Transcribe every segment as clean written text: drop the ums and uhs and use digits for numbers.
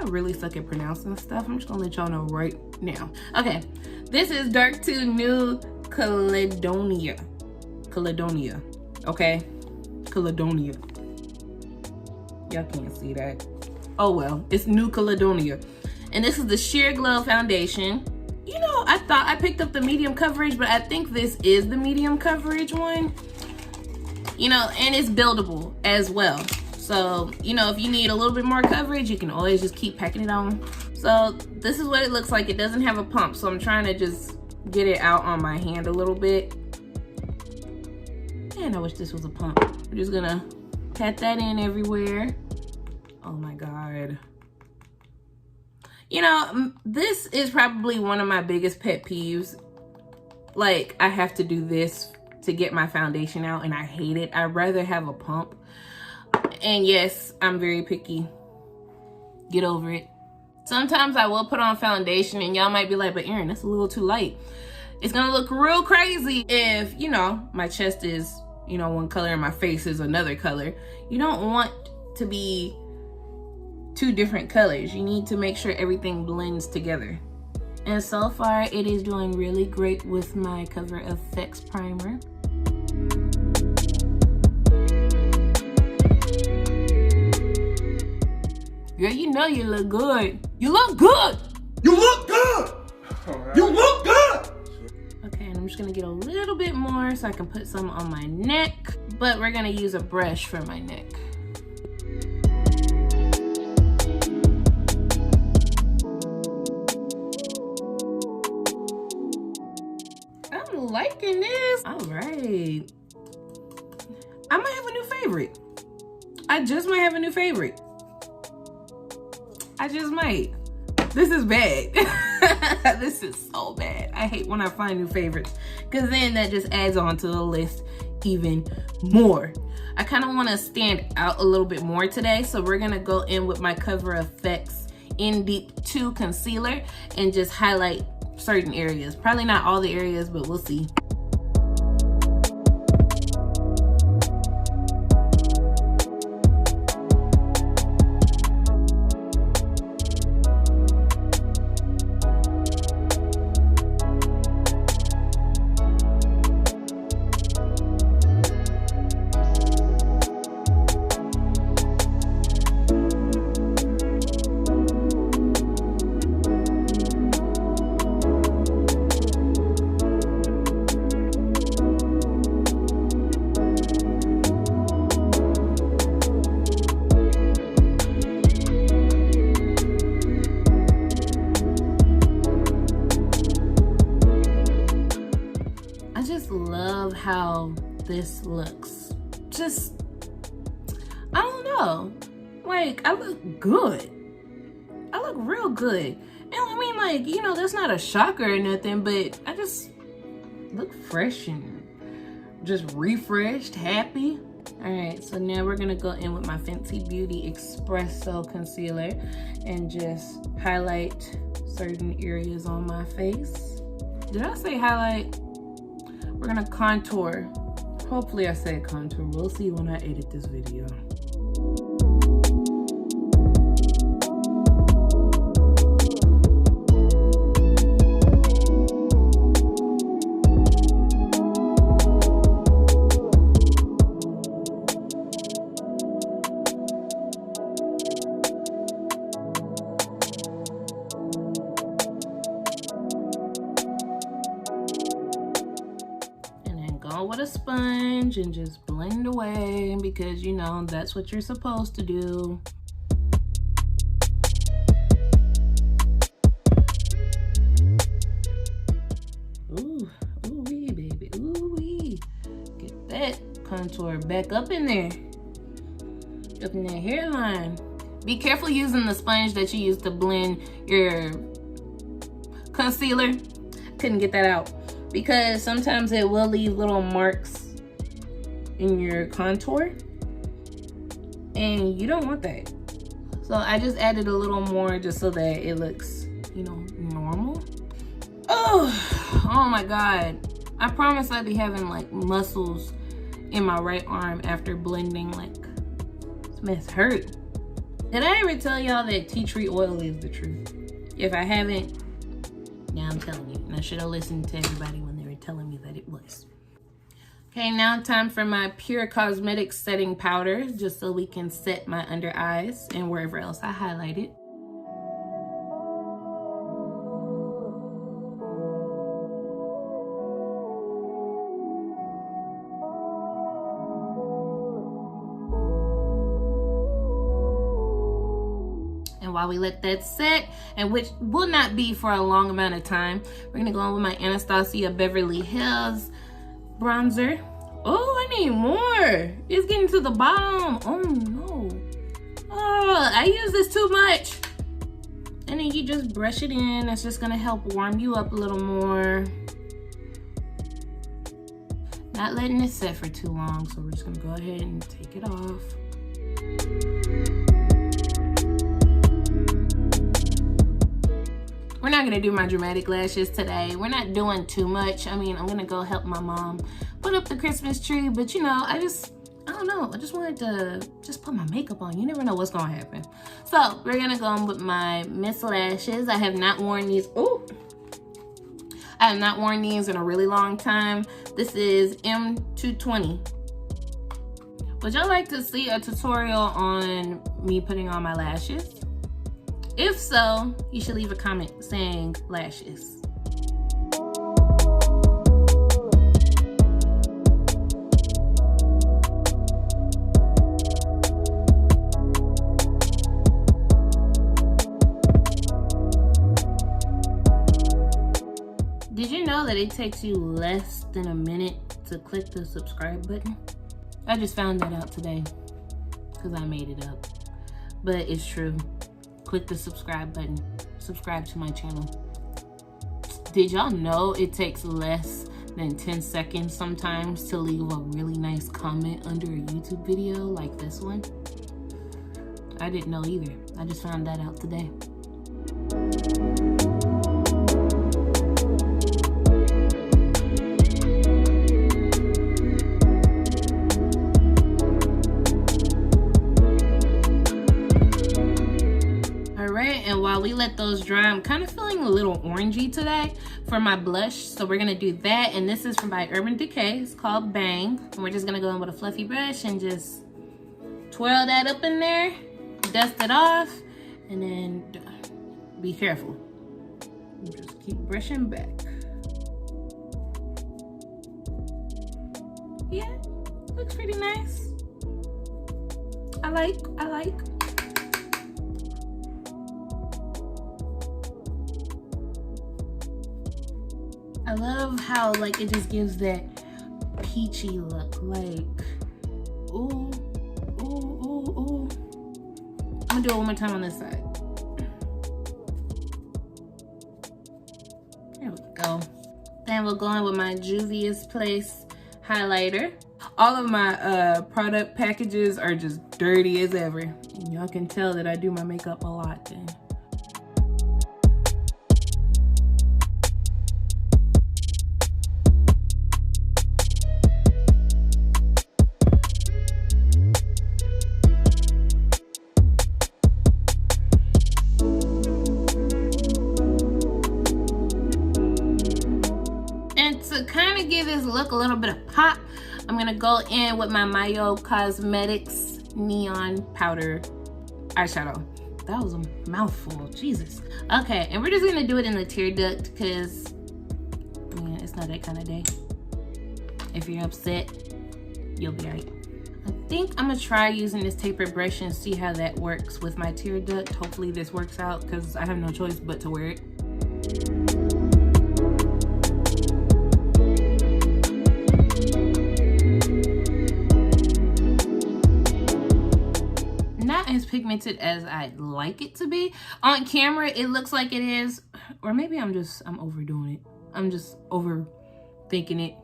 really suck at pronouncing stuff. I'm just gonna let y'all know right now. Okay, this is Dark to New Caledonia. Caledonia, okay? Caledonia. Y'all can't see that. Oh well, it's New Caledonia. And this is the Sheer Glow Foundation. You know, I thought I picked up the medium coverage, but I think this is the medium coverage one. You know, and it's buildable as well. So, you know, if you need a little bit more coverage, you can always just keep packing it on. So this is what it looks like. It doesn't have a pump, so I'm trying to just get it out on my hand a little bit. Man, I wish this was a pump. I'm just gonna pat that in everywhere. Oh my God. You know, this is probably one of my biggest pet peeves. Like, I have to do this to get my foundation out, and I hate it. I'd rather have a pump. And yes, I'm very picky. Get over it. Sometimes I will put on foundation, and y'all might be like, but Erin, that's a little too light. It's gonna look real crazy if, you know, my chest is, you know, one color and my face is another color. You don't want to be two different colors. You need to make sure everything blends together. And so far, it is doing really great with my Cover FX primer. Girl, you know you look good. You look good! You look good! Right. You look good! Okay, and I'm just gonna get a little bit more so I can put some on my neck, but we're gonna use a brush for my neck. I'm liking this. All right. I might have a new favorite. I just might have a new favorite. I just might. This is bad. This is so bad. I hate when I find new favorites, because then that just adds on to the list even more. I kind of want to stand out a little bit more today, so we're gonna go in with my Cover FX In Deep 2 concealer and just highlight certain areas. Probably not all the areas, but we'll see. Love how this looks. Just, I don't know, like, I look good. I look real good. And I mean, like, you know, that's not a shocker or nothing, but I just look fresh and just refreshed, happy. All right, so now we're gonna go in with my Fenty Beauty Expresso concealer and just highlight certain areas on my face. Did I say highlight? We're gonna contour. Hopefully I said contour. We'll see when I edit this video. With a sponge and just blend away, because you know that's what you're supposed to do. Ooh, ooh wee, baby, ooh wee. Get that contour back up in there, up in that hairline. Be careful using the sponge that you use to blend your concealer. Couldn't get that out, because sometimes it will leave little marks in your contour and you don't want that. So I just added a little more just so that it looks, you know, normal. Oh my God. I promise I'd be having like muscles in my right arm after blending. Like, this mess hurt. Did I ever tell y'all that tea tree oil is the truth? If I haven't, now I'm telling you. And I should have listened to everybody when they were telling me that it was. Okay, now time for my Pure Cosmetics setting powder, just so we can set my under eyes and wherever else I highlighted. And while we let that set, and which will not be for a long amount of time, we're gonna go on with my Anastasia Beverly Hills bronzer. Oh, I need more. It's getting to the bottom. Oh no. Oh, I use this too much. And then you just brush it in. That's just gonna help warm you up a little more. Not letting it set for too long, so we're just gonna go ahead and take it off. We're not gonna do my dramatic lashes today. We're not doing too much. I mean, I'm gonna go help my mom put up the Christmas tree, but you know, I don't know. I just wanted to just put my makeup on. You never know what's gonna happen. So we're gonna go on with my Miss Lashes. I have not worn these. Oh, I have not worn these in a really long time. This is M220. Would y'all like to see a tutorial on me putting on my lashes? If so, you should leave a comment saying lashes. Did you know that it takes you less than a minute to click the subscribe button? I just found that out today because I made it up, but it's true. Click the subscribe button. Subscribe to my channel. Did y'all know it takes less than 10 seconds sometimes to leave a really nice comment under a YouTube video like this one? I didn't know either. I just found that out today. And while we let those dry, I'm kind of feeling a little orangey today for my blush. So we're gonna do that. And this is from by Urban Decay. It's called Bang. And we're just gonna go in with a fluffy brush and just twirl that up in there, dust it off, and then be careful. Just keep brushing back. Yeah, looks pretty nice. I like. I love how like it just gives that peachy look, like, ooh, ooh, ooh, ooh. I'm gonna do it one more time on this side. There we go. Then we'll go in with my Juvia's Place highlighter. All of my product packages are just dirty as ever. And y'all can tell that I do my makeup a lot then. Give this look a little bit of pop, I'm gonna go in with my Mayo Cosmetics Neon Powder eyeshadow. That was a mouthful, Jesus. Okay, and we're just gonna do it in the tear duct because, man, it's not that kind of day. If you're upset, you'll be right. I think I'm gonna try using this tapered brush and see how that works with my tear duct. Hopefully this works out because I have no choice but to wear it. As pigmented as I'd like it to be. On camera it looks like it is, or maybe I'm overdoing it. I'm just overthinking it.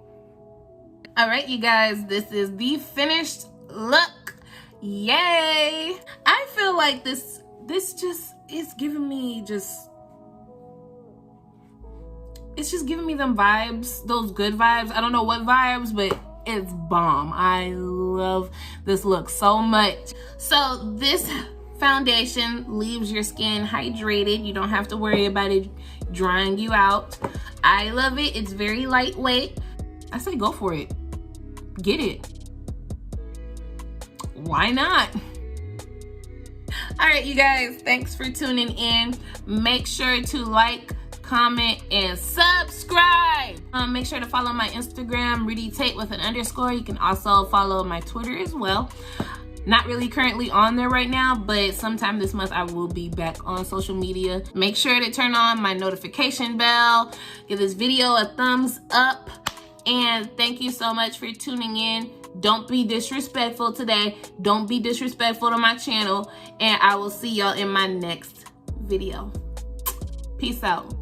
All right, you guys, this is the finished look. Yay! I feel like this just is giving me it's just giving me them vibes, those good vibes. I don't know what vibes, but it's bomb. I love this look so much. So this foundation leaves your skin hydrated. You don't have to worry about it drying you out. I love it. It's very lightweight. I say go for it. Get it. Why not? All right, you guys, thanks for tuning in. Make sure to like, comment, and subscribe. Make sure to follow my Instagram, Rudy Tate with an _. You can also follow my Twitter as well. Not really currently on there right now, but sometime this month I will be back on social media. Make sure to turn on my notification bell. Give this video a thumbs up. And thank you so much for tuning in. Don't be disrespectful today. Don't be disrespectful to my channel. And I will see y'all in my next video. Peace out.